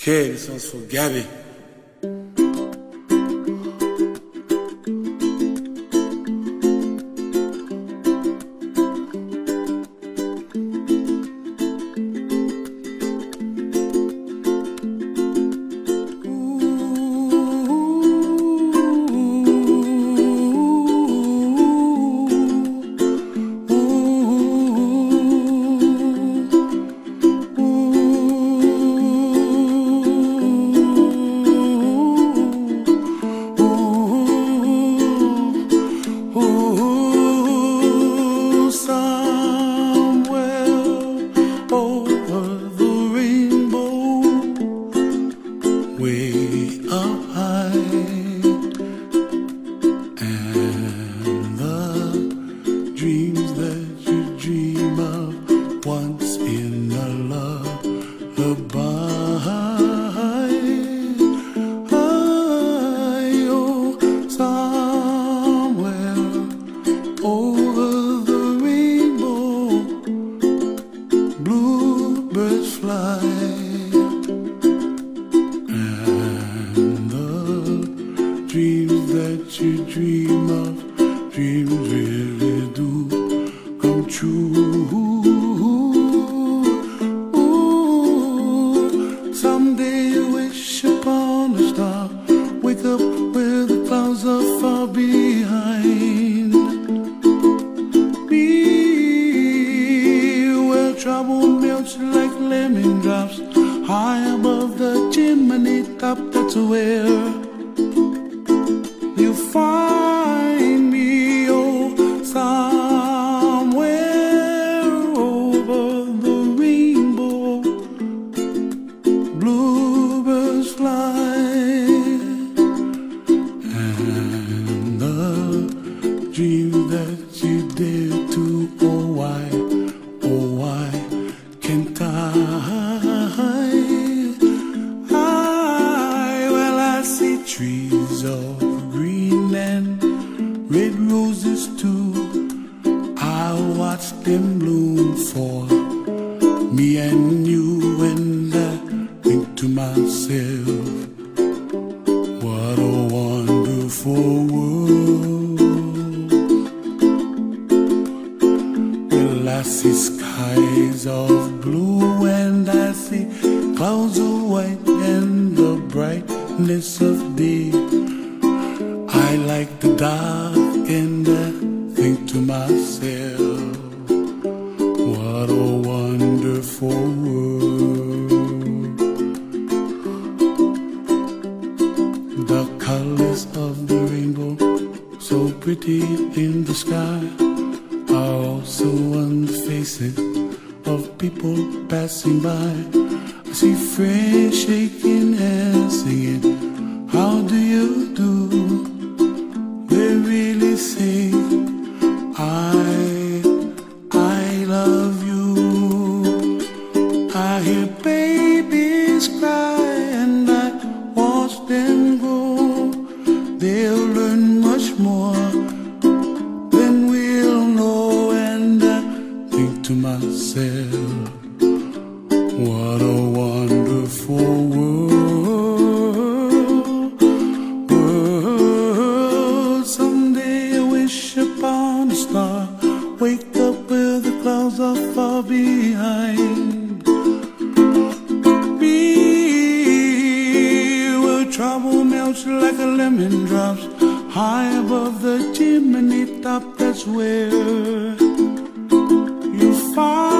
Okay, this one's for Gabby. Way up high, and the dreams that you dream of once in a lullaby. Oh, somewhere over the rainbow, bluebirds fly. Dreams that you dream of, dreams really do come true. Ooh, someday you wish upon a star, wake up where the clouds are far behind. Be where trouble melts like lemon drops, high above the chimney top. That's where you find me, oh, somewhere over the rainbow, bluebirds fly, and the dream that you dare to, oh why can't well, I see trees of green and red roses too. I watch them bloom for me and you, and I think to myself, what a wonderful world. Well, I see skies of blue and I see clouds of white and the brightness of day. I like the dark and I think to myself, what a wonderful world. The colors of the rainbow, so pretty in the sky, are also on the faces of people passing by. I see friends shaking hands singing, how do you do? They really say, I love you. I hear babies cry and I watch them grow. They'll learn much more than we'll know, and I think to myself, what a wonderful world. Someday I wish upon a star, wake up where the clouds are far behind. Be where trouble melts like a lemon drops, high above the chimney top. That's where you find